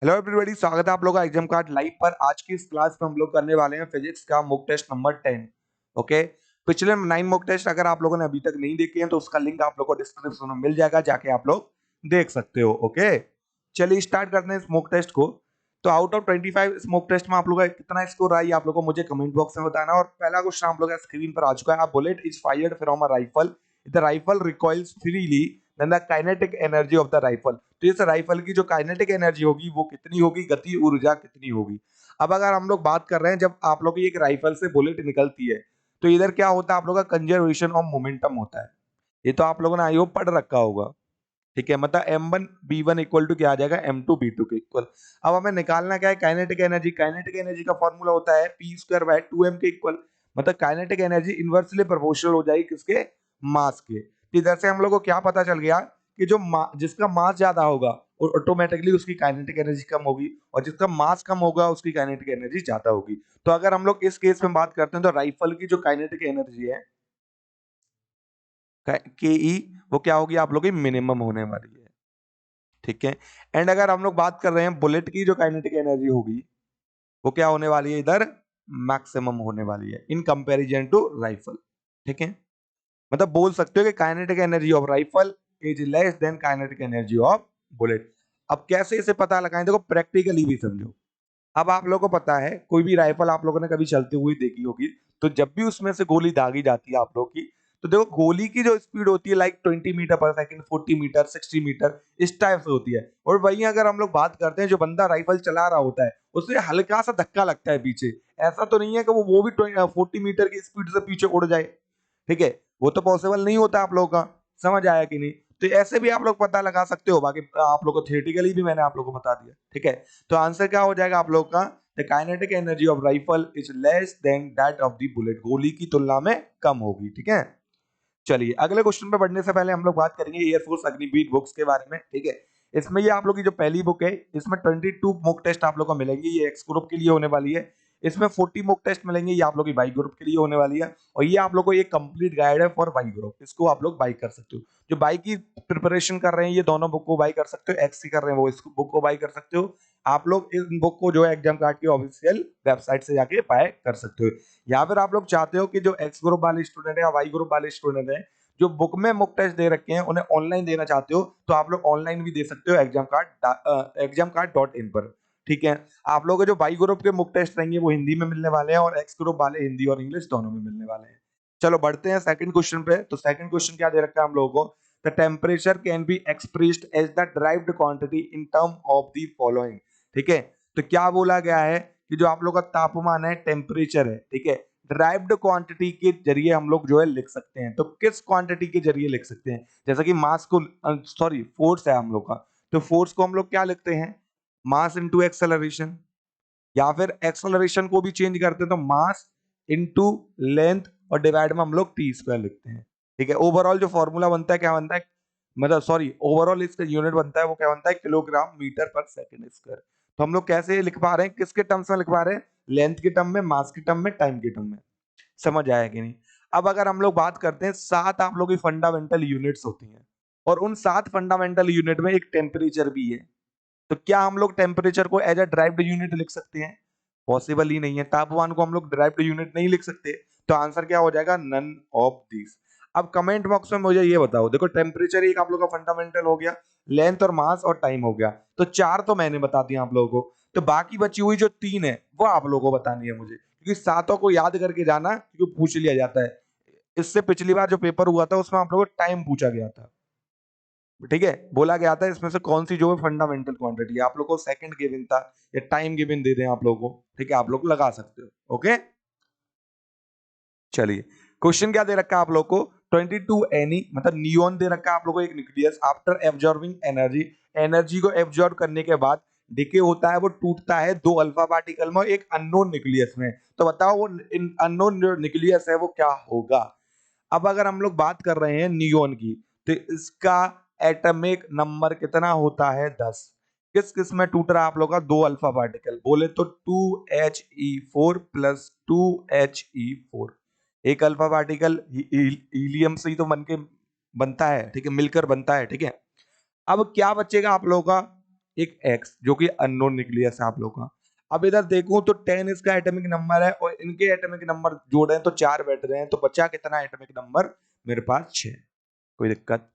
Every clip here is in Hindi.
हेलो एवरीबॉडी, स्वागत है आप लोगों का एग्जाम कार्ड लाइव पर। आज की इस क्लास में हम लोग करने वाले हैं फिजिक्स का मॉक टेस्ट नंबर 10। ओके, पिछले 9 मॉक टेस्ट अगर आप लोगों ने अभी तक नहीं देखे हैं तो उसका लिंक आप लोगों को डिस्क्रिप्शन में मिल जाएगा, जाके आप लोग देख सकते हो। ओके, चलिए स्टार्ट करते हैं इस मॉक टेस्ट को। तो आउट ऑफ 25 इस मॉक टेस्ट में आप लोगों का कितना स्कोर आई आप लोगों को मुझे कमेंट बॉक्स में बताना। और पहला क्वेश्चन आप लोगों का स्क्रीन पर आ चुका है। Bullet is fired from a rifle, the rifle recoils freely, then the kinetic energy of the rifle. तो इस राइफल की जो काइनेटिक एनर्जी होगी वो कितनी होगी, गति ऊर्जा कितनी होगी। अब अगर हम लोग बात कर रहे हैं, जब आप लोग की एक राइफल से बुलेट निकलती है तो इधर क्या होता है, आप लोग का कंजर्वेशन ऑफ मोमेंटम होता है। ये तो आप लोगों ने आई होप पढ़ रखा होगा। ठीक है, मतलब m1v1 इक्वल टू क्या आ जाएगा, m2v2 के इक्वल। अब हमें निकालना क्या है, काइनेटिक एनर्जी। काइनेटिक एनर्जी का फॉर्मूला होता है p² / 2m के इक्वल। मतलब काइनेटिक एनर्जी इनवर्सली प्रोपोर्शनल हो जाएगी किसके, मास के। तो इधर से हम लोग को क्या पता चल गया कि जो जिसका मास ज्यादा होगा और ऑटोमेटिकली उसकी काइनेटिक एनर्जी कम होगी, और जिसका मास कम होगा उसकी काइनेटिक एनर्जी ज्यादा होगी। तो अगर हम लोग इस केस में बात करते हैं तो राइफल की जो काइनेटिक एनर्जी है के ई, वो क्या होगी आप लोग की मिनिमम होने वाली है। ठीक है, एंड अगर हम लोग बात कर रहे हैं बुलेट की जो काइनेटिक एनर्जी होगी वो क्या होने वाली है, इधर मैक्सिमम होने वाली है इन कंपैरिजन टू राइफल। ठीक है, मतलब बोल सकते हो कि kinetic energy of rifle is less than kinetic energy of bullet. अब कैसे इसे पता लगाएं, देखो प्रैक्टिकली भी समझो। अब आप लोगों को पता है, कोई भी राइफल आप लोगों ने कभी चलती हुई देखी होगी, तो जब भी उसमें से गोली दागी जाती है आप लोग की, तो देखो गोली की जो स्पीड होती है लाइक 20 मीटर पर सेकंड, 40 मीटर, 60 मीटर, इस टाइप से होती है। और वहीं अगर हम लोग बात करते हैं, जो बंदा राइफल चला रहा होता है उसे हल्का सा धक्का लगता है पीछे। ऐसा तो नहीं है कि वो भी 40 मीटर की स्पीड से पीछे उड़ जाए। ठीक है, वो तो पॉसिबल नहीं होता आप लोगों का। समझ आया कि नहीं? तो ऐसे भी आप लोग पता लगा सकते हो। बाकी आप लोग को थियोरेटिकली भी मैंने आप लोगों को बता दिया। ठीक है, तो आंसर क्या हो जाएगा आप लोग का, the kinetic energy of rifle is less than that of the bullet. गोली की तुलना में कम होगी। ठीक है, चलिए अगले क्वेश्चन पे बढ़ने से पहले हम लोग बात करेंगे एयरफोर्स अग्निवीर बुक्स के बारे में। ठीक है, इसमें ये आप लोग की जो पहली बुक है, इसमें 22 मॉक टेस्ट आप लोग को मिलेंगे। ये एक्स ग्रुप के लिए होने वाली है। इसमें 40 मॉक टेस्ट मिलेंगे, ये आप लोग की वाई ग्रुप के लिए होने वाली है। और ये आप लोग को एक कंप्लीट गाइड है फॉर वाई ग्रुप, इसको आप लोग बाई कर सकते हो। जो बाई की प्रिपरेशन कर रहे हैं ये दोनों बुक को बाई कर सकते हो, एक्स की कर रहे हैं वो इस बुक को बाई कर सकते हो। आप लोग इस बुक को जो है एग्जाम कार्ड की ऑफिशियल वेबसाइट से जाके बाय कर सकते हो। या फिर आप लोग चाहते हो कि जो एक्स ग्रुप वाले स्टूडेंट है या वाई ग्रुप वाले स्टूडेंट है जो बुक में मॉक टेस्ट दे रखे हैं उन्हें ऑनलाइन देना चाहते हो, तो आप लोग ऑनलाइन भी दे सकते हो examcard.in पर। ठीक है, आप लोगों के जो बाई ग्रुप के मॉक टेस्ट रहेंगे वो हिंदी में मिलने वाले हैं, और एक्स ग्रुप वाले हिंदी और इंग्लिश दोनों में मिलने वाले हैं। चलो बढ़ते हैं सेकंड क्वेश्चन पे। तो सेकंड क्वेश्चन क्या दे रखा है हम लोगों को, the temperature can be expressed as the derived quantity in term of the following. ठीक है, तो क्या बोला गया है कि जो आप लोग का तापमान है, टेम्परेचर है, ठीक है, ड्राइव्ड क्वांटिटी के जरिए हम लोग जो है लिख सकते हैं। तो किस क्वांटिटी के जरिए लिख सकते हैं, जैसा कि मास को, सॉरी फोर्स है हम लोग का, तो फोर्स को हम लोग क्या लिखते हैं, मास इनटू एक्सेलरेशन। या फिर एक्सेलरेशन को भी चेंज करते हैं तो मास इनटू लेंथ, और डिवाइड में हम लोग t² लिखते हैं। ठीक है, ओवरऑल जो फॉर्मूला बनता है क्या बनता है, मतलब सॉरी ओवरऑल इसका यूनिट बनता है वो क्या बनता है, किलोग्राम मीटर पर सेकंड स्क्वायर। तो हम लोग कैसे लिख पा रहे हैं, किसके टर्म्स में लिख पा रहे हैं, लेंथ के टर्म में, मास के टर्म में, टाइम के टर्म में। समझ आया कि नहीं? अब अगर हम लोग बात करते हैं, 7 आप लोग की फंडामेंटल यूनिट्स होती हैं, और उन 7 फंडामेंटल यूनिट में एक टेम्परेचर भी है। तो क्या हम लोग टेम्परेचर को एज अ ड्राइव्ड यूनिट लिख सकते हैं? पॉसिबल ही नहीं है। तापमान को हम लोग ड्राइव्ड यूनिट नहीं लिख सकते। तो आंसर क्या हो जाएगा, नन ऑफ दिस। अब कमेंट बॉक्स में मुझे ये बताओ, देखो टेम्परेचर एक आप लोग का फंडामेंटल हो गया, लेंथ और मास और टाइम हो गया, तो 4 तो मैंने बता दिया आप लोगों को। तो बाकी बची हुई जो 3 है वो आप लोगों को बतानी है मुझे, क्योंकि सातों को याद करके जाना, क्योंकि पूछ लिया जाता है। इससे पिछली बार जो पेपर हुआ था उसमें आप लोगों को टाइम पूछा गया था। ठीक है, बोला गया था इसमें से कौन सी जो है फंडामेंटल क्वांटिटी है। आप लोग को सेकंड गिवन था या टाइम गिवन दे दें आप लोगों को, ठीक है, आप लोग लगा सकते हो। ओके, चलिए क्वेश्चन क्या दे रखा है आप लोग को, 22 एनी मतलब नियोन दे रखा है आप लोग को एक nucleus, after absorbing energy, energy को एब्जॉर्ब करने के बाद डिके होता है, वो टूटता है 2 अल्फा पार्टिकल में एक अननोन न्यूक्लियस में। तो बताओ वो अननोन जो न्यूक्लियस है वो क्या होगा। अब अगर हम लोग बात कर रहे हैं नियोन की, तो इसका एटॉमिक नंबर कितना होता है, 10। किस किस में टूट रहा है आप लोग का, 2 अल्फा पार्टिकल, बोले तो 2He4 प्लस 2He4। एक अल्फा पार्टिकल हीलियम से ही तो बनता है, ठीक है, मिलकर बनता है। ठीक है, अब क्या बचेगा आप लोगों का, एक x जो कि अननोन न्यूक्लियस है आप लोग का। अब इधर देखूं तो 10 इसका एटॉमिक नंबर है और इनके एटॉमिक नंबर जोड़े तो 4 बैठ रहे हैं, तो बचा कितना एटॉमिक नंबर मेरे पास 6। कोई दिक्कत?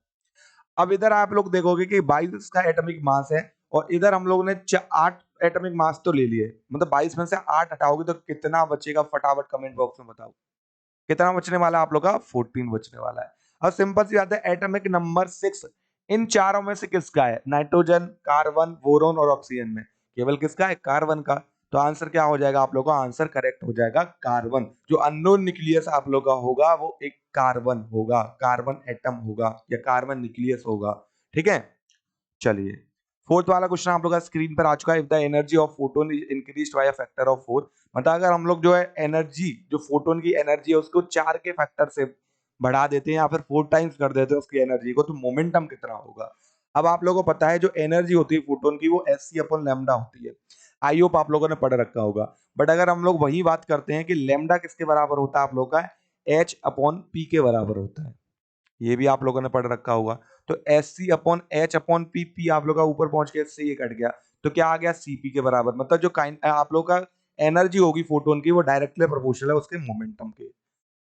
अब इधर आप लोग देखोगे कि 22 का एटॉमिक मास है और इधर हम लोग ने 8 एटॉमिक मास तो ले लिए, मतलब 22 में से 8 हटाओगे तो कितना बचेगा, फटाफट कमेंट बॉक्स में बताओ कितना बचने वाला है आप लोग का? 14 बचने वाला है। अब सिंपल सी बात है, एटॉमिक नंबर 6 इन चारों में से किसका है? नाइट्रोजन, कार्बन, बोरोन और ऑक्सीजन में केवल किसका है? कार्बन का। तो आंसर क्या हो जाएगा आप लोग का? आंसर करेक्ट हो जाएगा कार्बन। जो अननोन न्यूक्लियस आप लोग का होगा वो एक कार्बन होगा, कार्बन एटम होगा या कार्बन न्यूक्लियस होगा। ठीक है, चलिए फोर्थ वाला क्वेश्चन आप लोग का स्क्रीन पर आ चुका है। If the energy of photon is increased by a factor of 4, मतलब अगर हम लोग जो है एनर्जी, जो फोटोन की एनर्जी है उसको 4 के फैक्टर से बढ़ा देते हैं या फिर 4 टाइम्स कर देते हैं उसकी एनर्जी को, तो मोमेंटम कितना होगा? अब आप लोगों को पता है जो एनर्जी होती है फोटोन की वो एससी अपॉन लैम्डा होती है। आई होप आप लोगों ने पढ़ रखा होगा। बट अगर हम लोग वही बात करते हैं कि लैम्डा किसके बराबर होता है आप लोग का? एच अपॉन पी के बराबर होता है। ये भी आप लोगों ने पढ़ रखा होगा। तो S C upon H upon P, P आप लोग का ऊपर पहुंच के इससे ये कट गया, तो क्या आ गया? सीपी के बराबर। मतलब जो काइन आप लोग का एनर्जी होगी फोटोन की वो डायरेक्टली प्रोपोर्शनल है उसके मोमेंटम के।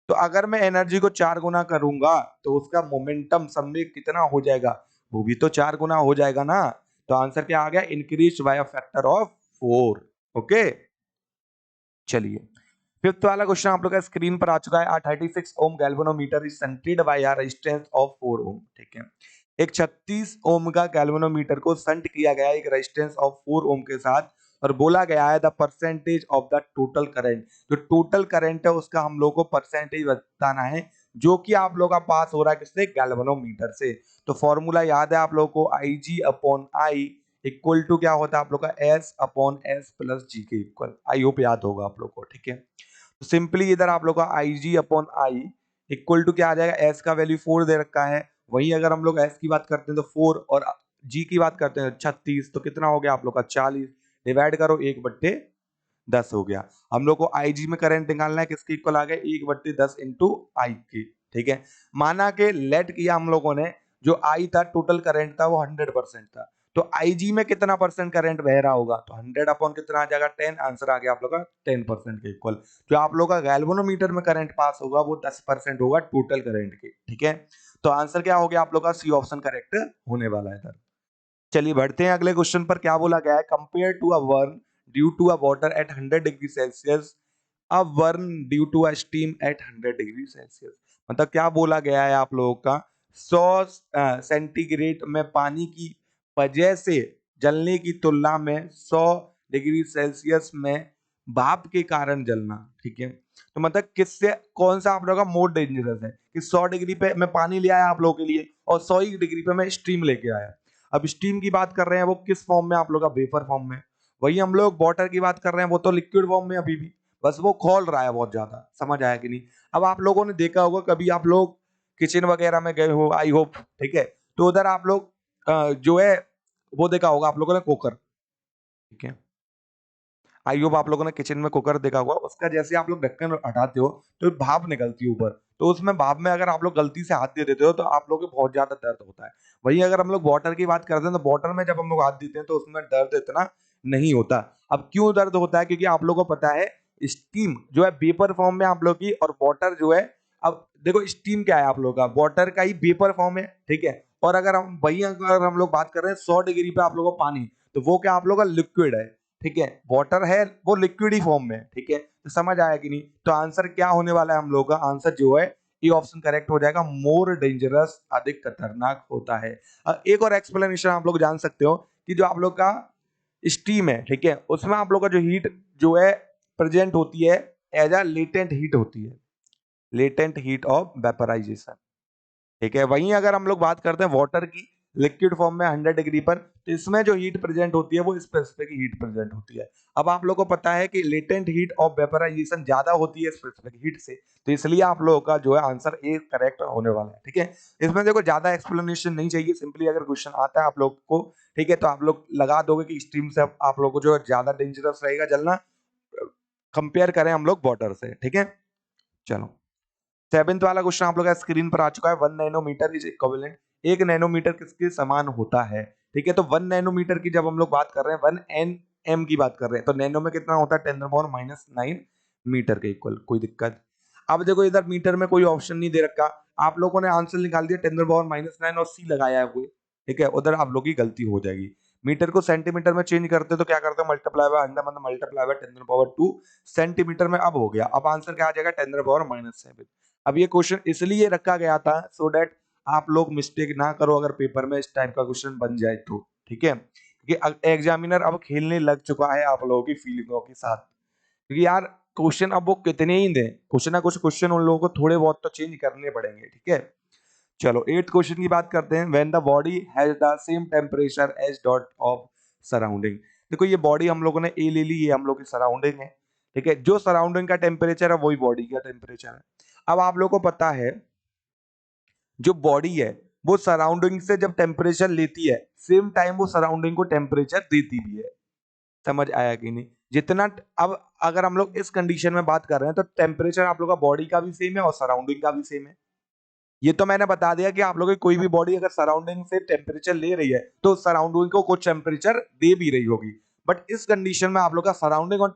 तो अगर मैं एनर्जी को 4 गुना करूंगा तो उसका मोमेंटम सब में कितना हो जाएगा? वो भी तो 4 गुना हो जाएगा ना। तो आंसर क्या आ गया? Increase by a factor of 4। Okay, चलिए फिफ्थ वाला क्वेश्चन आप लोग का स्क्रीन पर आ चुका है। 36 ohm galvanometer is shunted by a resistance of 4 ohm. ठीक है, एक 36 ओम का गैल्वेनोमीटर को शंट किया गया एक रेजिस्टेंस ऑफ 4 ओम के साथ और बोला गया है the percentage of the total current. जो टोटल करंट है उसका हम लोग को परसेंटेज बताना है, जो कि आप लोग का पास हो रहा है किससे? गैल्वेनोमीटर से। तो फॉर्मूला याद है आप लोग को? आई जी अपॉन आई इक्वल टू क्या होता है आप लोग का? एस अपॉन एस प्लस जी के इक्वल। आई होप याद होगा आप लोग को। ठीक है, तो सिंपली इधर आप लोग का आई जी अपॉन आई इक्वल टू क्या आ जाएगा? एस का वैल्यू 4 दे रखा है, वहीं अगर हम लोग एस की बात करते हैं तो 4 और जी की बात करते हैं 36, तो कितना हो गया आप लोग का? 40। डिवाइड करो 1/10 हो गया। हम लोग को आई जी में करंट निकालना है, किसके इक्वल आ गया? 1/10 इंटू आई की। ठीक है, माना के लेट किया हम लोगों ने, जो आई था टोटल करंट था वो 100% था, तो आईजी में कितना परसेंट करंट बह रहा होगा? तो 100 अपॉन कितना आ जाएगा? 10। आंसर आ गया आप लोग का 10% के इक्वल। जो आप लोग का गैल्वेनोमीटर में करंट पास होगा वो 10% होगा टोटल करंट के। ठीक है, तो आंसर क्या हो गया आप लोग का? सी ऑप्शन करेक्ट होने वाला है इधर। चलिए बढ़ते हैं अगले क्वेश्चन पर। क्या बोला गया है? Compare to a burn due to a water at 100 degree Celsius a burn due to a steam at 100 degree Celsius. मतलब क्या बोला गया है आप लोगों का? 100 सेंटीग्रेड में पानी की वजह से जलने की तुलना में 100 डिग्री सेल्सियस में भाप के कारण जलना। ठीक है, तो मतलब किससे कौन सा आप लोगों का मोर डेंजरस है कि 100 डिग्री पे मैं पानी ले आया आप लोगों के लिए और 100 डिग्री पे मैं स्टीम लेके आया। अब स्टीम की बात कर रहे हैं वो किस फॉर्म में? आप लोग का वेपर फॉर्म में। वही हम लोग वाटर की बात कर रहे हैं वो तो लिक्विड फॉर्म में अभी भी, बस वो खोल रहा है बहुत ज्यादा। समझ आया कि नहीं? अब आप लोगों ने देखा होगा कभी आप लोग किचन वगैरह में गए हो, आई होप। ठीक है, तो उधर आप लोग जो है वो देखा होगा आप लोगों ने कुकर। ठीक है, आई होप आप लोगों ने किचन में कुकर देखा होगा। उसका जैसे आप लोग ढक्कन हटाते हो तो भाप निकलती है ऊपर, तो उसमें भाप में अगर आप लोग गलती से हाथ दे देते हो तो आप लोग को बहुत ज्यादा दर्द होता है। वहीं अगर हम लोग वाटर की बात करते हैं तो वाटर में जब हम लोग हाथ देते हैं तो उसमें दर्द इतना नहीं होता। अब क्यों दर्द होता है? क्योंकि आप लोग को पता है स्टीम जो है वेपर फॉर्म में आप लोग की, और वाटर जो है, अब देखो स्टीम क्या है आप लोग का? वाटर का ही वेपर फॉर्म है। ठीक है, और अगर हम लोग बात कर रहे हैं 100 डिग्री पे आप लोगों को पानी, तो वो क्या आप लोग का? लिक्विड है। ठीक है, वाटर है वो लिक्विड ही फॉर्म में। ठीक है, तो समझ आया कि नहीं? तो आंसर क्या होने वाला है हम लोग का? आंसर जो है ये ऑप्शन करेक्ट हो जाएगा, मोर डेंजरस, अधिक खतरनाक होता है। एक और एक्सप्लेनेशन आप लोग जान सकते हो कि जो आप लोग का स्टीम है, ठीक है, उसमें आप लोग का जो हीट जो है प्रेजेंट होती है एज अ लेटेंट हीट होती है, लेटेंट हीट ऑफ वेपराइजेशन। ठीक है, वहीं अगर हम लोग बात करते हैं वाटर की लिक्विड फॉर्म में 100 डिग्री पर, तो इसमें जो हीट प्रेजेंट होती है वो स्पेसिफिक हीट प्रेजेंट होती है। अब आप लोगों को पता है कि लेटेंट हीट ऑफ वेपराइजेशन ज्यादा होती है स्पेसिफिक हीट से, तो इसलिए आप लोगों का जो है आंसर ए करेक्ट होने वाला है। ठीक है, इसमें देखो ज्यादा एक्सप्लेनेशन नहीं चाहिए, सिंपली अगर क्वेश्चन आता है आप लोग को, ठीक है, तो आप लोग लगा दोगे कि स्टीम से आप लोग को जो है ज्यादा डेंजरस रहेगा जलना, कंपेयर करें हम लोग वाटर से। ठीक है, चलो सेवेंथ वाला क्वेश्चन आप लोग का स्क्रीन पर आ चुका है। 1 नैनोमीटर इज इक्विवेलेंट, 1 नैनोमीटर किसके समान होता है? ठीक है। तो 1 नैनोमीटर की जब हम लोग बात कर रहे हैं 1 nm की बात कर रहे हैं, तो नैनो में कितना होता है 10⁻⁹ मीटर के इक्वल। कोई दिक्कत? अब देखो इधर मीटर में कोई ऑप्शन नहीं दे रखा, आप लोगों ने आंसर निकाल दिया 10⁻⁹ और सी लगाया है कोई, ठीक है। उधर आप लोग की गलती हो जाएगी। मीटर को सेंटीमीटर में चेंज करते तो क्या करते हैं मल्टीप्लाई बाय अंडर मतलब मल्टीप्लाई बाय 10⁻², सेंटीमीटर में अब हो गया। अब आंसर क्या आ जाएगा 10⁻⁷। अब ये क्वेश्चन इसलिए रखा गया था सो दैट आप लोग मिस्टेक ना करो अगर पेपर में इस टाइप का क्वेश्चन बन जाए तो, ठीक है। क्योंकि एग्जामिनर अब खेलने लग चुका है आप लोगों की फीलिंगों के साथ, क्योंकि यार क्वेश्चन अब वो कितने ही दें, कुछ ना कुछ क्वेश्चन उन लोगों को थोड़े बहुत तो चेंज करने पड़ेंगे, ठीक है। चलो 8th क्वेश्चन की बात करते हैं। When the body has the same temperature as dot of surrounding. देखो ये बॉडी हम लोगों ने ए ले ली, ये हम लोग की सराउंडिंग है, ठीक है। जो सराउंडिंग का टेम्परेचर है वही बॉडी का टेम्परेचर है। अब आप लोगों को पता है जो बॉडी है वो सराउंडिंग से जब टेम्परेचर लेती है सेम टाइम वो सराउंडिंग को टेम्परेचर देती भी है। समझ आया कि नहीं? जितना अब अगर हम लोग इस कंडीशन में बात कर रहे हैं तो टेम्परेचर आप लोग का बॉडी का भी सेम है और सराउंडिंग का भी सेम है। ये तो मैंने बता दिया कि आप लोग की कोई भी बॉडी अगर सराउंडिंग से टेम्परेचर ले रही है तो सराउंडिंग को कुछ टेम्परेचर दे भी रही होगी। बट इस कंडीशन में आप लोग का सराउंडिंग और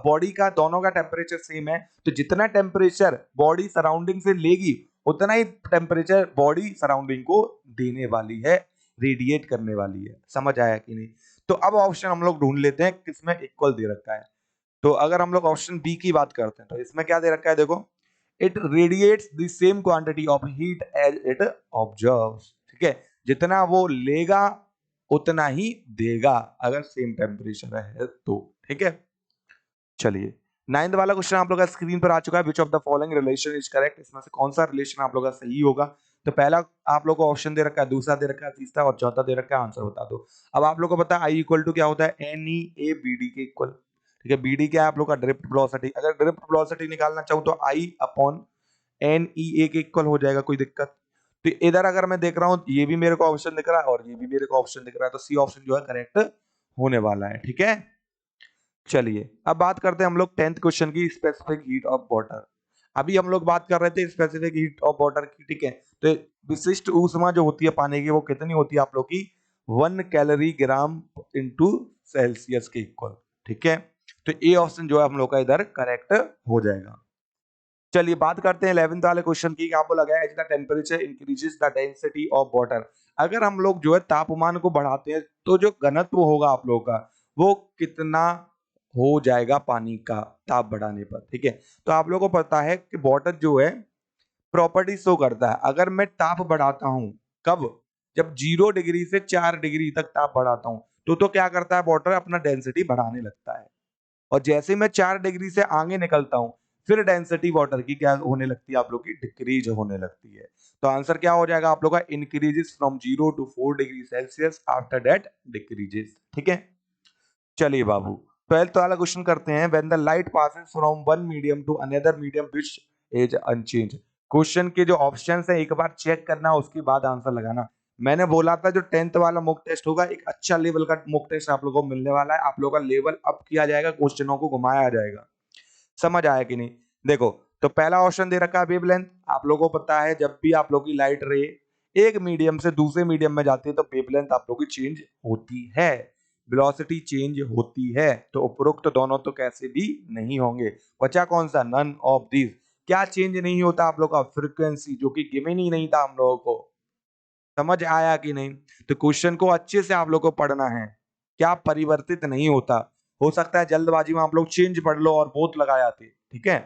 बॉडी का दोनों का टेम्परेचर सेम है, तो जितना टेम्परेचर बॉडी सराउंडिंग से लेगी उतना ही टेम्परेचर बॉडी सराउंडिंग को देने वाली है, रेडिएट करने वाली है। समझ आया कि नहीं? तो अब ऑप्शन हम लोग ढूंढ लेते हैं किसमें इक्वल दे रखा है। तो अगर हम लोग ऑप्शन बी की बात करते हैं तो इसमें क्या दे रखा है देखो, it radiates the same quantity of heat as it observes, ठीक है। जितना वो लेगा उतना ही देगा अगर सेम टेम्परेचर है तो, ठीक है। चलिए 9th वाला क्वेश्चन आप लोग का स्क्रीन पर आ चुका है। Which of the following relation is correct. इसमें से कौन सा रिलेशन आप लोग का सही होगा? तो पहला आप लोग को ऑप्शन दे रखा है, दूसरा दे रखा है, तीसरा और चौथा दे रखा है। आंसर बता दो। अब आप लोग को पता है आई इक्वल टू क्या होता है, N E A B D के इक्वल, ठीक है। बी डी क्या है आप लोग का ड्रिफ्ट वेलोसिटी। अगर ड्रिफ्ट वेलोसिटी निकालना चाहूँ तो आई अपॉन एन ई ए के इक्वल हो जाएगा। कोई दिक्कत? तो इधर अगर मैं देख रहा हूँ ये भी मेरे को ऑप्शन दिख रहा है और ये भी मेरे को ऑप्शन दिख रहा है, तो सी ऑप्शन जो है करेक्ट होने वाला है, ठीक है। चलिए अब बात करते हैं हम लोग 10th क्वेश्चन की, स्पेसिफिक हीट ऑफ वाटर। अभी हम लोग बात कर रहे थे स्पेसिफिक हीट ऑफ वाटर की, ठीक है। तो विशिष्ट ऊष्मा जो होती है पानी की वो कितनी होती है आप लोग की 1 कैलोरी ग्राम इंटू सेल्सियस के इक्वल, ठीक है। तो ए ऑप्शन जो है हम लोग का इधर करेक्ट हो जाएगा। चलिए बात करते हैं 11th वाले क्वेश्चन की। क्या बोला गया, as the temperature increases the density of water. अगर हम लोग जो है तापमान को बढ़ाते हैं तो जो घनत्व होगा आप लोगों का वो कितना हो जाएगा पानी का ताप बढ़ाने पर, ठीक है। तो आप लोगों को पता है कि वाटर जो है प्रॉपर्टी शो करता है। अगर मैं ताप बढ़ाता हूं, कब? जब 0 डिग्री से 4 डिग्री तक ताप बढ़ाता हूं तो क्या करता है वाटर अपना डेंसिटी बढ़ाने लगता है। और जैसे मैं 4 डिग्री से आगे निकलता हूं फिर डेंसिटी वाटर की क्या होने लगती है आप लोग की, डिक्रीज होने लगती है। तो आंसर क्या हो जाएगा आप लोग का, increases from 0 to 4 degree Celsius, after that decreases, ठीक है। चलिए बाबू 12th वाला क्वेश्चन करते हैं। When the light passes from one medium to another medium which is unchange. Question के जो ऑप्शंस है एक बार चेक करना उसके बाद आंसर लगाना। मैंने बोला था जो 10th वाला मॉक टेस्ट होगा एक अच्छा लेवल का मॉक टेस्ट आप लोगों को मिलने वाला है। आप लोगों का लेवल अप किया जाएगा, क्वेश्चनों को घुमाया जाएगा। समझ आया कि नहीं? देखो तो पहला ऑप्शन दे रखा है वेवलेंथ। आप लोगों को पता है जब भी आप लोग की लाइट रे एक मीडियम से दूसरे मीडियम में जाती है तो वेवलेंथ आप लोग की चेंज होती है, वेलोसिटी चेंज होती है। तो उपरोक्त तो दोनों तो कैसे भी नहीं होंगे। बचा कौन सा, नन ऑफ दिस। क्या चेंज नहीं होता आप लोग का, फ्रीक्वेंसी, जो कि गिवन ही नहीं था हम लोगों को। समझ आया कि नहीं? तो क्वेश्चन को अच्छे से आप लोग को पढ़ना है, क्या परिवर्तित नहीं होता। हो सकता है जल्दबाजी में आप लोग चेंज पढ़ लो और बहुत लगा आते, ठीक है।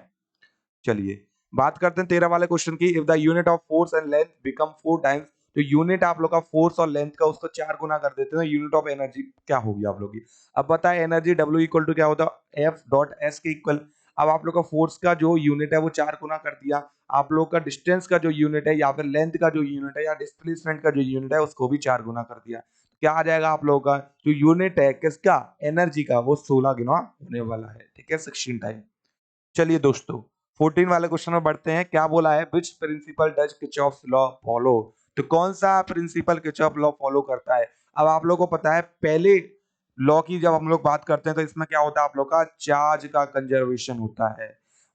चलिए बात करते हैं 13 वाले क्वेश्चन की। If the unit of force and length become 4 times, तो यूनिट आप लोग का फोर्स और लेंथ का उसको 4 गुना कर देते हैं, यूनिट ऑफ एनर्जी क्या होगी आप लोग की। अब बताए एनर्जी W इक्वल टू क्या होता है, F डॉट S के इक्वल। अब आप लोग का फोर्स का जो यूनिट है वो 4 गुना कर दिया, आप लोग का डिस्टेंस का जो यूनिट है या फिर लेंथ का जो यूनिट है या डिस्प्लेसमेंट का जो यूनिट है उसको भी 4 गुना कर दिया। क्या आ जाएगा आप लोगों का जो यूनिट है किसका, एनर्जी का, वो 16 गुना होने वाला है, ठीक है, 16 टाइम। चलिए दोस्तों 14 वाले क्वेश्चन में बढ़ते हैं। क्या बोला है, which principle does Kirchhoff's law follow. तो कौन सा प्रिंसिपल किरचॉफ लॉ फॉलो करता है। अब आप लोगों को पता है पहले लॉ की जब हम लोग बात करते हैं तो इसमें क्या होता है आप लोग का, चार्ज का कंजर्वेशन होता है।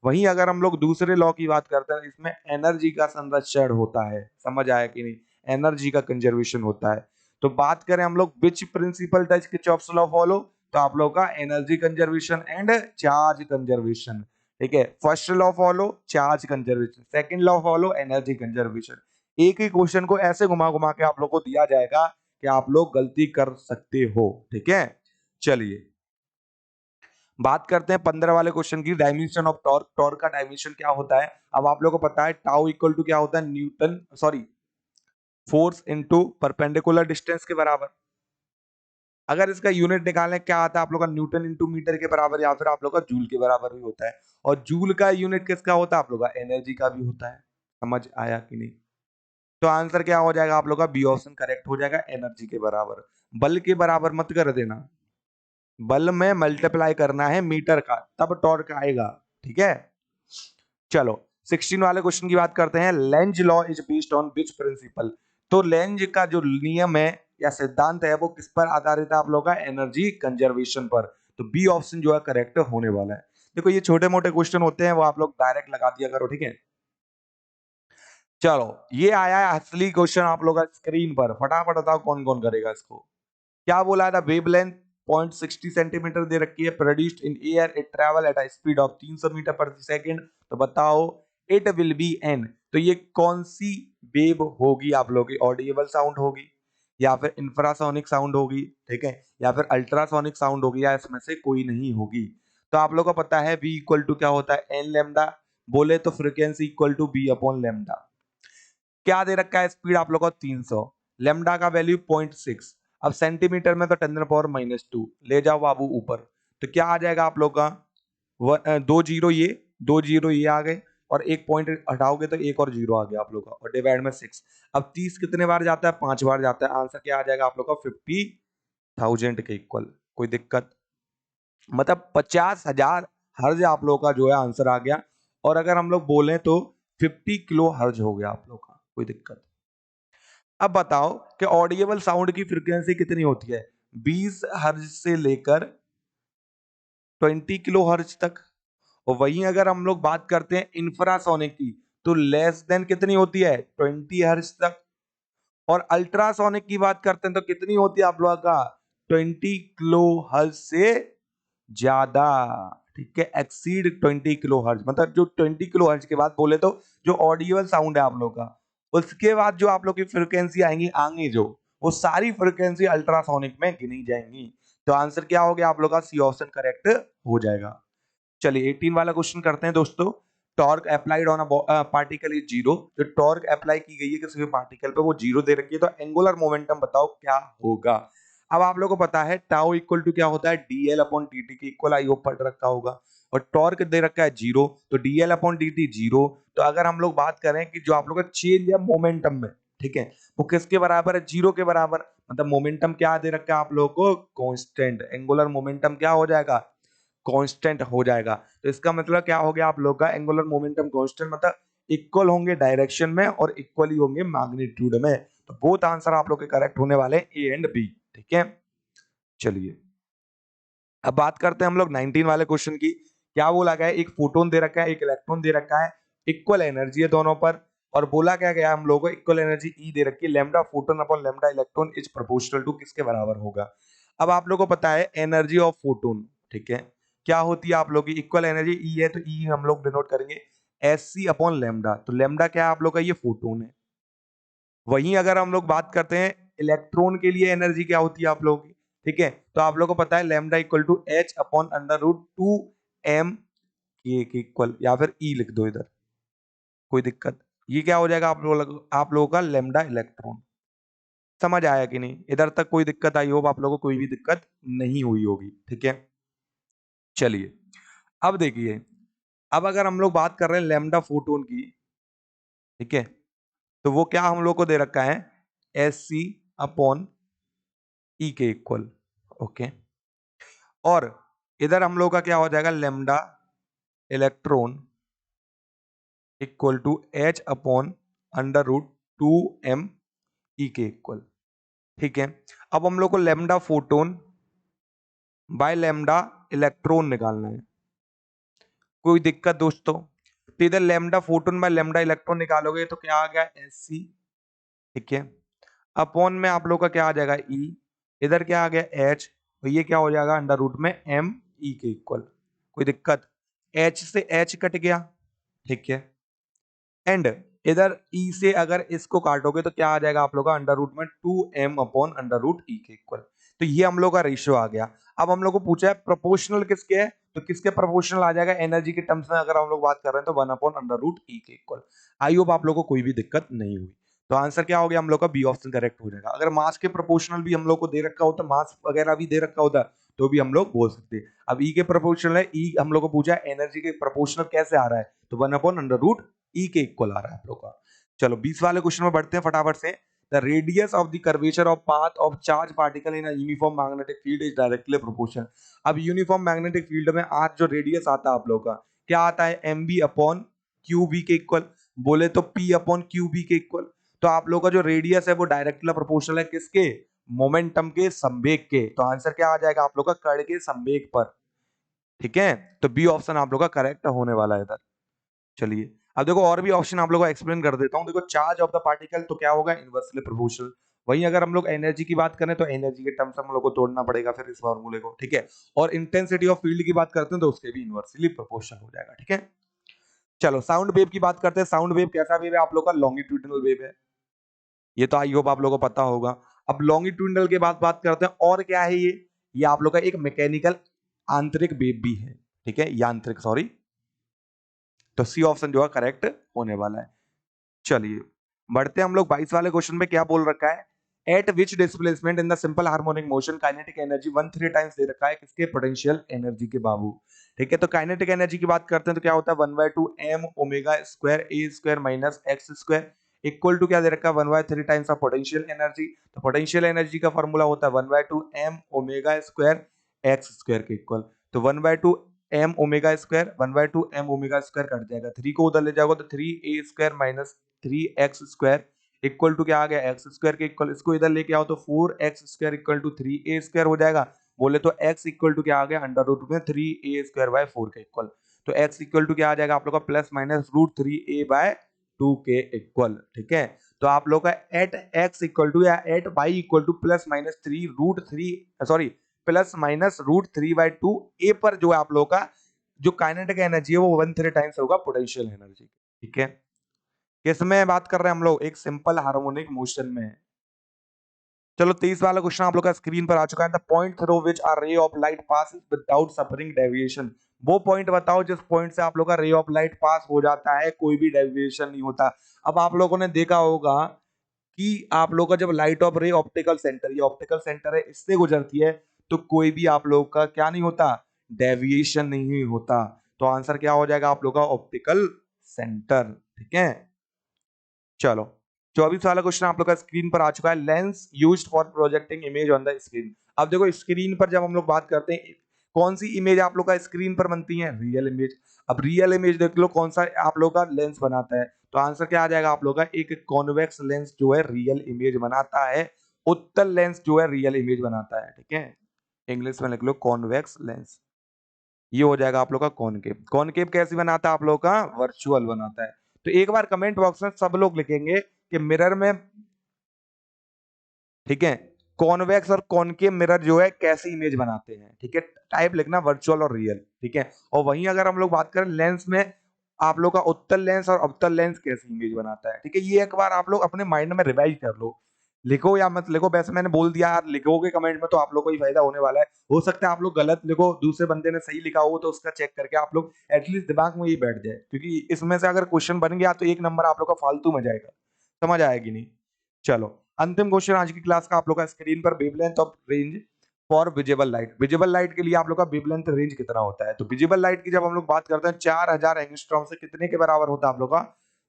वहीं अगर हम लोग दूसरे लॉ की बात करते हैं इसमें एनर्जी का संरक्षण होता है। समझ आया कि नहीं, एनर्जी का कंजर्वेशन होता है। तो बात करें हम लोग which principle does Kirchhoff's law follow, तो आप लोग का energy conservation and charge conservation. ठीक है, first law follow charge conservation, second law follow energy conservation. एक ही क्वेश्चन को ऐसे घुमा घुमा के आप लोग को दिया जाएगा कि आप लोग गलती कर सकते हो। ठीक है, चलिए बात करते हैं 15 वाले क्वेश्चन की, डायमेंशन ऑफ टॉर्क। टॉर्क का डायमेंशन क्या होता है? अब आप लोगों को पता है टाउ इक्वल टू क्या होता है? Newton sorry force into perpendicular distance के बराबर। अगर इसका यूनिट निकालें क्या आता है आप लोग का? न्यूटन इंटू मीटर के बराबर, या फिर आप लोग का जूल के बराबर भी होता है। और जूल का यूनिट किसका होता है? आप लोग का एनर्जी का भी होता है। समझ आया कि नहीं? तो आंसर क्या हो जाएगा आप लोग का? बी ऑप्शन करेक्ट हो जाएगा, एनर्जी के बराबर। बल के बराबर मत कर देना, बल में मल्टीप्लाई करना है मीटर का, तब टॉर्क आएगा। ठीक है, चलो 16 वाले क्वेश्चन की बात करते हैं। Lenz law is based on which principle? तो लेंज का जो नियम है या सिद्धांत है वो किस पर आधारित है आप लोग का? एनर्जी कंजर्वेशन पर। तो बी ऑप्शन जो है करेक्ट होने वाला है। देखो ये छोटे मोटे क्वेश्चन होते हैं वो आप लोग डायरेक्ट लगा दिया करो। ठीक है, चलो ये आया है असली क्वेश्चन आप लोग का स्क्रीन पर, फटाफट बताओ कौन कौन करेगा इसको। क्या बोला था? वेवलेंथ 0.60 सेंटीमीटर दे रखी है, produced in air, it travel at a speed of 300 metre पर सेकंड। तो बताओ इट विल बी एन, तो ये कौन सी वेव होगी आप लोगों की? ऑडिएबल साउंड होगी, या फिर इंफ्रासोनिक साउंड होगी, ठीक है, या फिर अल्ट्रासोनिक साउंड होगी, या इसमें से कोई नहीं होगी। तो आप लोगों को पता है v इक्वल टू क्या होता है? N lambda. बोले तो frequency equal to B upon lambda. क्या दे रखा है? स्पीड आप लोग को 300, लेमडा का वैल्यू 0.6। अब सेंटीमीटर में तो 10⁻⁻², ले जाओ बाबू ऊपर। तो क्या आ जाएगा आप लोग का? दो जीरो ये, दो जीरो ये आ गए, और एक पॉइंट हटाओगे तो एक और जीरो आ गया आप लोग का, और डिवाइड में 6। अब 30 कितने बार जाता है? 5 बार जाता है। आंसर क्या आ जाएगा आप लोग का? 50,000 के इक्वल। कोई दिक्कत? मतलब 50,000 हर्ज आप लोग का जो है आंसर आ गया। और अगर हम लोग बोलें तो 50 किलो हर्ज हो गया आप लोग का। कोई दिक्कत? अब बताओ कि ऑडिएबल साउंड की फ्रीक्वेंसी कितनी होती है? 20 हर्ज से लेकर 20 किलो हर्ज तक। और वहीं अगर हम लोग बात करते हैं इंफ्रासोनिक की, तो लेस देन कितनी होती है? 20 हर्ज तक। और अल्ट्रासोनिक की बात करते हैं तो कितनी होती है आप लोगों का? 20 किलो हर्ज से ज्यादा। ठीक है, एक्सीड 20 किलो हर्ज, मतलब जो 20 किलो हर्ज के बाद बोले तो जो ऑडियल साउंड है आप लोग का, उसके बाद जो आप लोग की फ्रिक्वेंसी आएंगी आगे जो, वो सारी फ्रिक्वेंसी अल्ट्रासोनिक में गिनी जाएंगी। तो आंसर क्या हो गया आप लोग का? सी ऑप्शन करेक्ट हो जाएगा। चलिए 18 वाला क्वेश्चन करते हैं दोस्तों। Torque applied on a particle is zero. जो टॉर्क अप्लाई की गई है किसी भी पार्टिकल पे वो जीरो दे रखी है, तो एंगुलर मोमेंटम बताओ क्या होगा? अब आप लोगों को पता है टाउ इक्वल टू क्या होता है? डीएल अपॉन dt की इक्वल आई होप पढ़ रखा होगा। और टॉर्क दे रखा है जीरो, तो डीएल अपॉन dt जीरो। तो अगर हम लोग बात करें कि जो आप लोग का चेंज है मोमेंटम में, ठीक है, वो किसके बराबर है? जीरो के बराबर। मतलब मोमेंटम क्या दे रखा है आप लोगों को? कांस्टेंट। एंगुलर मोमेंटम क्या हो जाएगा? कांस्टेंट हो जाएगा। तो इसका मतलब क्या हो गया आप लोग का? एंगुलर मोमेंटम कांस्टेंट मतलब इक्वल होंगे डायरेक्शन में और इक्वली होंगे मैग्नीट्यूड में। तो बोथ आंसर आप लोग के करेक्ट होने वाले ए एंड बी। ठीक है, चलिए अब बात करते हैं हम लोग 19 वाले क्वेश्चन की। क्या बोला गया है? एक फोटोन दे रखा है, एक इलेक्ट्रॉन दे रखा है, इक्वल एनर्जी है दोनों पर। और बोला क्या गया हम लोगों को? इक्वल एनर्जी ई दे रखी है, lambda photon upon lambda electron is proportional to किसके बराबर होगा? अब आप लोगों को पता है एनर्जी ऑफ फोटोन, ठीक है, क्या होती है आप लोग की? इक्वल एनर्जी ई है, तो ई हम लोग डिनोट करेंगे एस सी अपॉन लैम्डा। तो लैम्डा क्या है आप लोग का? ये फोटोन है। वहीं अगर हम लोग बात करते हैं इलेक्ट्रॉन के लिए एनर्जी क्या होती है आप लोगों की, ठीक है, तो आप लोगों को पता है lambda equal to H upon under root 2m के इक्वल, या फिर ई लिख दो इधर। कोई दिक्कत? ये क्या हो जाएगा आप लोगों का? Lambda electron. समझ आया कि नहीं? इधर तक कोई दिक्कत आई हो? आप लोगों को कोई भी दिक्कत नहीं हुई होगी। ठीक है, चलिए अब देखिए, अब अगर हम लोग बात कर रहे हैं लैम्डा फोटोन की, ठीक है, तो वो क्या हम लोग को दे रखा है? एस सी अपॉन ई के इक्वल। ओके, और इधर हम लोग का क्या हो जाएगा? Lambda electron equal to H upon under root 2m E के इक्वल। ठीक है, अब हम लोग को lambda photon by lambda electron निकालना है। कोई दिक्कत दोस्तों? तो इधर lambda photon by lambda electron निकालोगे तो क्या आ गया? S C. ठीक है, अपॉन में आप लोग का क्या आ जाएगा ई, इधर क्या आ गया एच, तो ये क्या हो जाएगा अंडर रूट में एम ई के इक्वल। कोई दिक्कत? एच से एच कट गया, ठीक है, एंड इधर ई से अगर इसको काटोगे तो क्या आ जाएगा आप लोग का अंडर रूट में 2m अपॉन अंडर रूट ई के इक्वल। तो ये हम लोग का रेशियो आ गया। अब हम लोग को पूछा है प्रोपोर्शनल किसके है, तो किसके प्रोपोर्शनल आ जाएगा एनर्जी के टर्म्स में अगर हम लोग बात कर रहे हैं तो 1 अपॉन अंडर रूट ई के इक्वल। आई होप आप लोग को कोई भी दिक्कत नहीं हुई। तो आंसर क्या हो गया हम लोग का बी ऑप्शन करेक्ट हो जाएगा। अगर मास के प्रोपोर्शनल भी हम लोग को दे रखा होता, मास वगैरह भी दे रखा होता तो भी हम लोग बोल सकते। अब ई के प्रोपोर्शनल है, ई हम लोग को पूछा है एनर्जी के प्रोपोर्शनल कैसे आ रहा है, तो 1 अपॉन अंडर रूट ई के इक्वल आ रहा है आप लोग का। चलो 20 वाले क्वेश्चन में बढ़ते हैं फटाफट से। The radius of the curvature of path of charge particle in a uniform magnetic field is directly proportional. अब यूनिफॉर्म मैग्नेटिक फील्ड में आज जो रेडियस आता है आप लोग का क्या आता है, M B upon Q B के इक्वल, बोले तो पी अपॉन क्यू बी के इक्वल। तो आप लोग का जो रेडियस है वो डायरेक्टली प्रोपोर्शनल है किसके, मोमेंटम के संवेग के। तो आंसर क्या आ जाएगा आप लोग का कण के संवेग पर, ठीक है। तो बी ऑप्शन आप लोग का करेक्ट होने वाला है इधर। चलिए अब देखो और भी ऑप्शन आप लोगों को एक्सप्लेन कर देता हूं। देखो चार्ज ऑफ द पार्टिकल तो क्या होगा इनवर्सली प्रोपोर्शनल। वहीं अगर हम लोग एनर्जी की बात करें तो एनर्जी के टर्म्स हम लोग को तोड़ना पड़ेगा फिर इस फार्मूले को, ठीक है। और इंटेंसिटी ऑफ फील्ड की बात करते हैं तो उसके भी इनवर्सली प्रोपोर्शनल हो जाएगा, ठीक है। चलो साउंड वेव की बात करते हैं। साउंड वेव कैसा वेव है आप लोग का, लॉन्गिट्यूडिनल वेव है, ये तो आई होप आप लोगों को पता होगा। अब लॉन्गिट्यूडिनल के बाद बात करते हैं और क्या है ये आप लोग का एक मैकेनिकल आंतरिक वेव भी है, ठीक है, यांत्रिक सॉरी। तो सी ऑप्शन जो है करेक्ट होने वाला है। चलिए बढ़ते हैं हम लोग 22 वाले क्वेश्चन में। क्या बोल रखा है, eight which displacement in the simple harmonic motion kinetic energy 1/3 times they रखा है किसके, पोटेंशियल एनर्जी के बाबू, ठीक है। तो काइनेटिक एनर्जी की बात करते हैं तो क्या होता है 1/2 m omega square A square minus X square equal to क्या दे रखा है 1/3 टाइम्स ऑफ पोटेंशियल एनर्जी। तो पोटेंशियल एनर्जी का फॉर्मूला होता है 1/2 m omega square X square के इक्वल। तो 1/2 m omega square 1/2 m omega square cut जाएगा, 3 को उधर ले जाओगे तो 3a square minus 3x square equal to क्या आ गया एक्स स्क्वायर के इक्वल। इसको इधर लेके आओ तो 4x square equal to 3a square हो जाएगा। बोले तो x इक्वल टू क्या आ गया अंडर रूट में 3a स्क्वायर बाय 4 के इक्वल। तो x इक्वल टू क्या आ जाएगा आप लोग का plus minus root 3a bye 2 के इक्वल, ठीक है। तो आप लोग का एट x इक्वल टू या at y equal to plus minus 3 root 3 sorry plus minus root 3 by 2 a पर जो है आप लोग का जो काइनेटिक एनर्जी है वो 1/3 टाइम्स होगा पोटेंशियल एनर्जी, ठीक है। किसमें बात कर रहे हैं हम लोग, एक सिंपल हार्मोनिक मोशन में। चलो 23 वाला क्वेश्चन आप लोग का स्क्रीन पर आ चुका है। The point through which a ray of light passes without suffering deviation. वो पॉइंट बताओ जिस पॉइंट से आप लोग का रे ऑफ लाइट पास हो जाता है, कोई भी डेविएशन नहीं होता। अब आप लोगों ने देखा होगा कि आप लोग का जब light of ray optical centre, ये ऑप्टिकल सेंटर है, इससे गुजरती है तो कोई भी आप लोग का क्या नहीं होता, डेविएशन नहीं होता। तो आंसर क्या हो जाएगा आप लोग का ऑप्टिकल सेंटर, ठीक है। चलो 24 वाला क्वेश्चन आप लोग का स्क्रीन पर आ चुका है। Lens used for projecting image on the screen. अब देखो स्क्रीन पर जब हम लोग बात करते हैं कौन सी इमेज आप लोग का स्क्रीन पर बनती है, रियल इमेज। अब रियल इमेज देख लो कौन सा आप लोग का लेंस बनाता है। तो आंसर क्या आ जाएगा आप लोग का, एक कॉन्वेक्स लेंस जो है रियल इमेज बनाता है, उत्तल लेंस जो है रियल इमेज बनाता है, ठीक है। इंग्लिश में लिख लो कॉन्वेक्स लेंस। ये हो जाएगा आप लोग का कॉनकेव। कॉनकेव कैसे बनाता है आप लोग का, वर्चुअल बनाता है। तो एक बार कमेंट बॉक्स में सब लोग लिखेंगे कि मिरर में, ठीक है, कॉन्वेक्स और कॉनकेव मिरर जो है कैसी इमेज बनाते हैं, ठीक है। टाइप लिखना वर्चुअल और रियल, ठीक है। और वहीं अगर हम लोग बात करें लेंस में, आप लोग का उत्तल लेंस और अवतल लेंस कैसी इमेज बनाता है, ठीक है। ये एक बार आप लोग अपने माइंड में रिवाइज कर लो, लिखो या मत लिखो, वैसे मैंने बोल दिया यार लिखोगे कमेंट में तो आप लोग को ही फायदा होने वाला है। हो सकता है आप लोग गलत लिखो, दूसरे बंदे ने सही लिखा हो तो उसका चेक करके आप लोग एटलीस्ट दिमाग में ये बैठ जाए, क्योंकि इसमें से अगर क्वेश्चन बन गया तो एक नंबर आप लोग का फालतू में जाएगा, समझ आएगी नहीं। चलो अंतिम क्वेश्चन आज की क्लास का आप लोग का स्क्रीन पर, wavelength of range for visible light. Visible light के लिए आप लोग का वेवलेंथ रेंज कितना होता है। तो विजिबल लाइट की जब हम लोग बात करते हैं 4000 एंगस्ट्रॉम से कितने के बराबर होता है आप लोग का,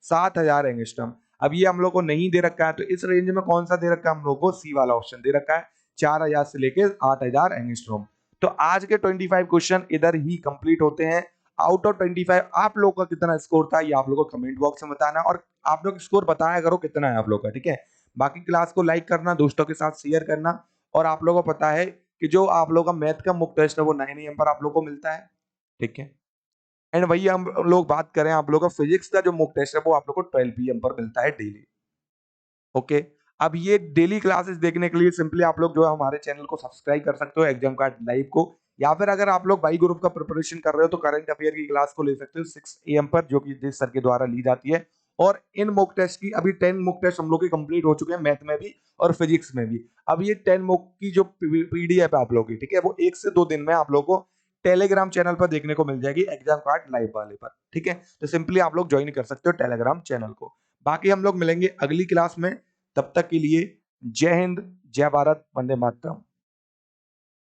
7000 एंगस्ट्रॉम। अब ये हम लोग को नहीं दे रखा है तो इस रेंज में कौन सा दे रखा है हम लोग को, सी वाला ऑप्शन दे रखा है, 4000 से लेके 8000 एंगस्ट्रॉम। तो आज के 25 क्वेश्चन इधर ही कंप्लीट होते हैं। आउट ऑफ 25 आप लोग का कितना स्कोर था ये आप लोग को कमेंट बॉक्स में बताना, और आप लोग स्कोर बताया करो कितना है आप लोग का, ठीक है। बाकी क्लास को लाइक करना, दोस्तों के साथ शेयर करना। और आप लोगों को पता है कि जो आप लोगों का मैथ का मुफ्त टेस्ट है वो 9 AM पर आप लोग को मिलता है, ठीक है। एंड वही हम लोग बात करें आप लोगों का फिजिक्स का जो मुफ्त टेस्ट है वो आप लोग को 12 PM पर मिलता है डेली, ओके। अब ये डेली क्लासेस देखने के लिए सिंपली आप लोग जो है हमारे चैनल को सब्सक्राइब कर सकते हो एग्जाम कार्ड लाइव को, या फिर अगर आप लोग वाई ग्रुप का प्रिपरेशन कर रहे हो तो करंट अफेयर की क्लास को ले सकते हो 6 AM पर, जो कि जिस सर के द्वारा ली जाती है। और इन मॉक टेस्ट की अभी 10 मॉक टेस्ट हम लोग के कंप्लीट हो चुके हैं, मैथ में भी और फिजिक्स में भी। अब ये 10 मॉक की जो पीडीएफ है आप लोगों की, ठीक है, वो 1 से 2 दिन में आप लोगों को टेलीग्राम चैनल पर देखने को मिल जाएगी एग्जाम कार्ड लाइव वाले पर, ठीक है। तो सिंपली आप लोग ज्वाइन कर सकते हो टेलीग्राम चैनल को। बाकी हम लोग मिलेंगे अगली क्लास में, तब तक के लिए जय हिंद, जय भारत, वंदे मातरम।